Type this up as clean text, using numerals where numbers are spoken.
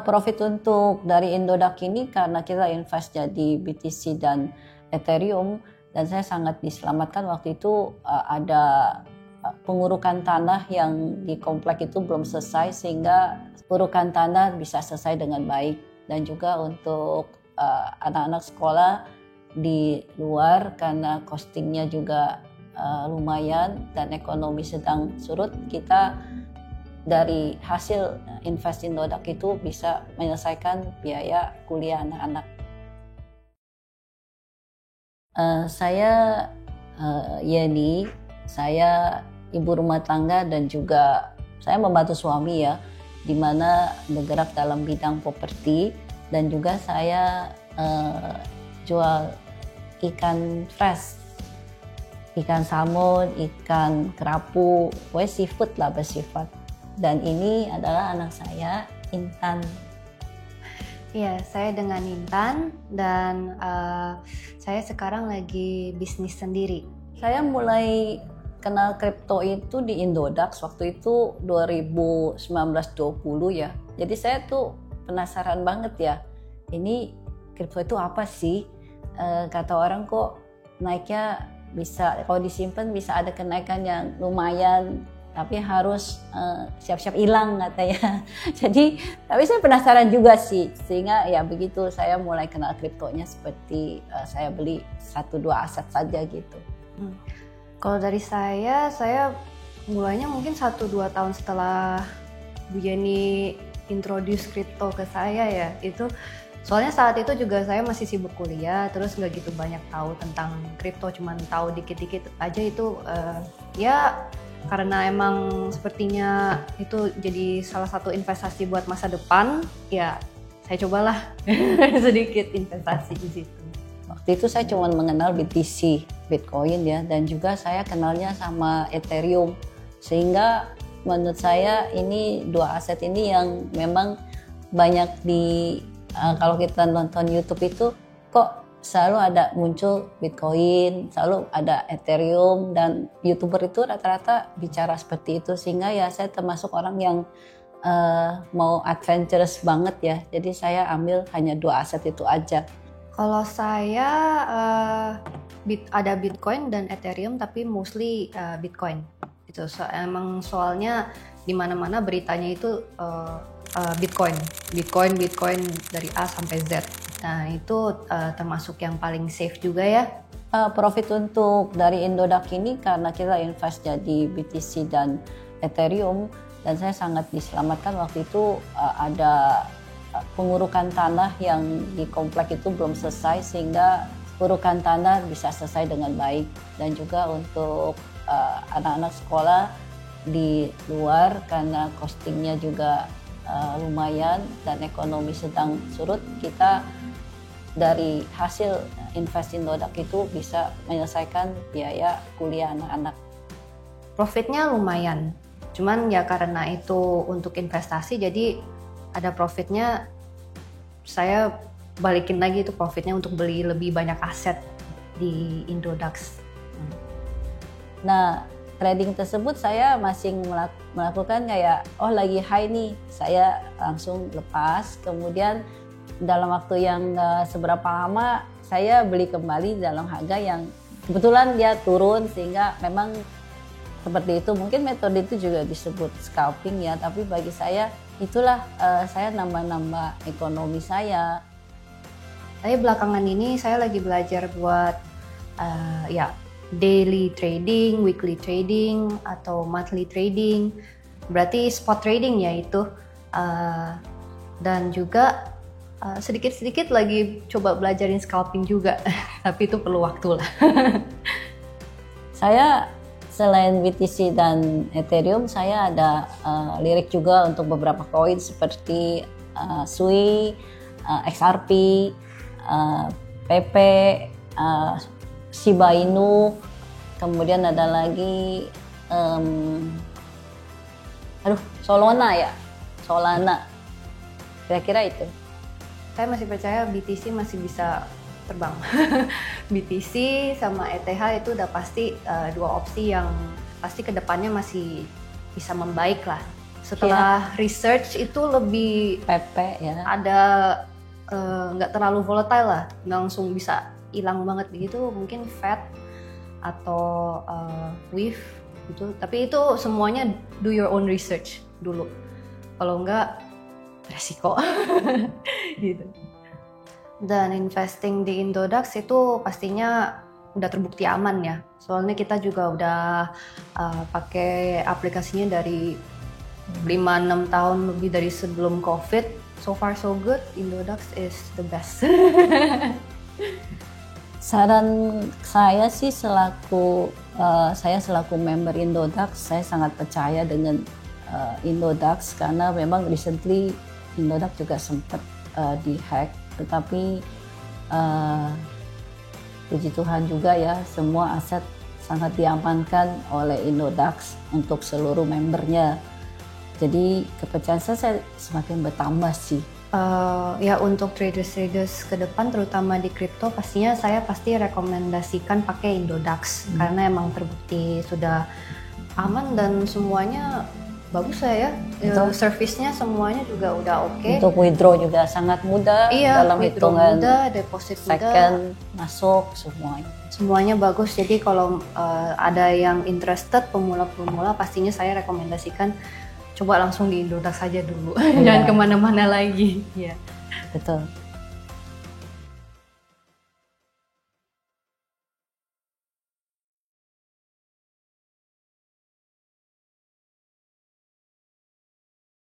Profit untuk dari Indodax ini karena kita invest jadi BTC dan Ethereum, dan saya sangat diselamatkan waktu itu. Ada pengurukan tanah yang di komplek itu belum selesai, sehingga pengurukan tanah bisa selesai dengan baik, dan juga untuk anak-anak sekolah di luar karena costingnya juga lumayan dan ekonomi sedang surut, kita dari hasil invest Indodax itu bisa menyelesaikan biaya kuliah anak-anak. Saya Yeni, saya ibu rumah tangga dan juga saya membantu suami ya, di mana bergerak dalam bidang properti, dan juga saya jual ikan fresh, ikan salmon, ikan kerapu, seafood lah bersifat. Dan ini adalah anak saya, Intan. Iya, saya dengan Intan, dan saya sekarang lagi bisnis sendiri. Saya mulai kenal kripto itu di Indodax waktu itu 2019-20 ya. Jadi saya tuh penasaran banget ya, ini kripto itu apa sih? Kata orang kok naiknya bisa, kalau disimpan bisa ada kenaikan yang lumayan, tapi harus siap-siap hilang katanya. Jadi, tapi saya penasaran juga sih, sehingga ya begitu saya mulai kenal kriptonya, seperti saya beli 1-2 aset saja gitu. Kalau dari saya mulainya mungkin 1-2 tahun setelah Bu Yeni introduce kripto ke saya ya. Itu soalnya saat itu juga saya masih sibuk kuliah, terus nggak gitu banyak tahu tentang kripto, cuman tahu dikit-dikit aja itu. Ya karena emang sepertinya itu jadi salah satu investasi buat masa depan, ya saya cobalah sedikit investasi di situ. Waktu itu saya cuma mengenal BTC, Bitcoin ya, dan juga saya kenalnya sama Ethereum, sehingga menurut saya ini dua aset ini yang memang banyak kalau kita nonton YouTube itu kok selalu ada muncul Bitcoin, selalu ada Ethereum, dan YouTuber itu rata-rata bicara seperti itu, sehingga ya saya termasuk orang yang mau adventurous banget ya, jadi saya ambil hanya dua aset itu aja. Kalau saya ada Bitcoin dan Ethereum, tapi mostly Bitcoin. Itu emang soalnya di mana-mana beritanya itu Bitcoin dari A sampai Z. Nah itu termasuk yang paling safe juga ya. Profit untuk dari Indodax ini karena kita invest jadi BTC dan Ethereum, dan saya sangat diselamatkan waktu itu. Ada pengurukan tanah yang di komplek itu belum selesai, sehingga pengurukan tanah bisa selesai dengan baik, dan juga untuk anak-anak sekolah di luar karena costingnya juga lumayan dan ekonomi sedang surut, kita dari hasil invest Indodax itu bisa menyelesaikan biaya kuliah anak-anak. Profitnya lumayan, cuman ya karena itu untuk investasi jadi ada profitnya, saya balikin lagi itu profitnya untuk beli lebih banyak aset di Indodax. Nah, trading tersebut saya masih melakukan kayak, lagi high nih, saya langsung lepas. Kemudian dalam waktu yang seberapa lama saya beli kembali dalam harga yang kebetulan dia turun, sehingga memang seperti itu. Mungkin metode itu juga disebut scalping ya, tapi bagi saya itulah saya nambah-nambah ekonomi saya. Tapi belakangan ini saya lagi belajar buat daily trading, weekly trading, atau monthly trading. Berarti spot trading ya itu. Dan juga sedikit-sedikit lagi coba belajarin scalping juga. Tapi itu perlu waktu lah. Saya selain BTC dan Ethereum, saya ada lirik juga untuk beberapa koin seperti SUI, XRP, PP, Shiba Inu, kemudian ada lagi Solana, kira-kira itu. Saya masih percaya BTC masih bisa terbang. BTC sama ETH itu udah pasti dua opsi yang pasti kedepannya masih bisa membaik lah. Setelah research itu lebih PP ya. ada nggak terlalu volatile lah, nggak langsung bisa hilang banget begitu, mungkin fat atau weave gitu. Tapi itu semuanya do your own research dulu. Kalau nggak resiko gitu. Dan investing di Indodax itu pastinya udah terbukti aman ya. Soalnya kita juga udah pakai aplikasinya dari 5-6 tahun lebih dari sebelum COVID. So far so good, Indodax is the best. Saran saya sih selaku member Indodax, saya sangat percaya dengan Indodax karena memang recently Indodax juga sempat dihack, tetapi puji Tuhan juga ya, semua aset sangat diamankan oleh Indodax untuk seluruh membernya. Jadi kepercayaan saya semakin bertambah sih. Ya untuk traders ke depan, terutama di kripto, pastinya saya pasti rekomendasikan pakai Indodax karena emang terbukti sudah aman dan semuanya bagus ya. Service-nya semuanya juga udah oke. Untuk withdraw juga sangat mudah, dalam hitungan mudah, deposit second masuk semuanya. Semuanya bagus. Jadi kalau ada yang interested pemula pastinya saya rekomendasikan coba langsung di Indodax saja dulu. Jangan kemana-mana lagi. Betul.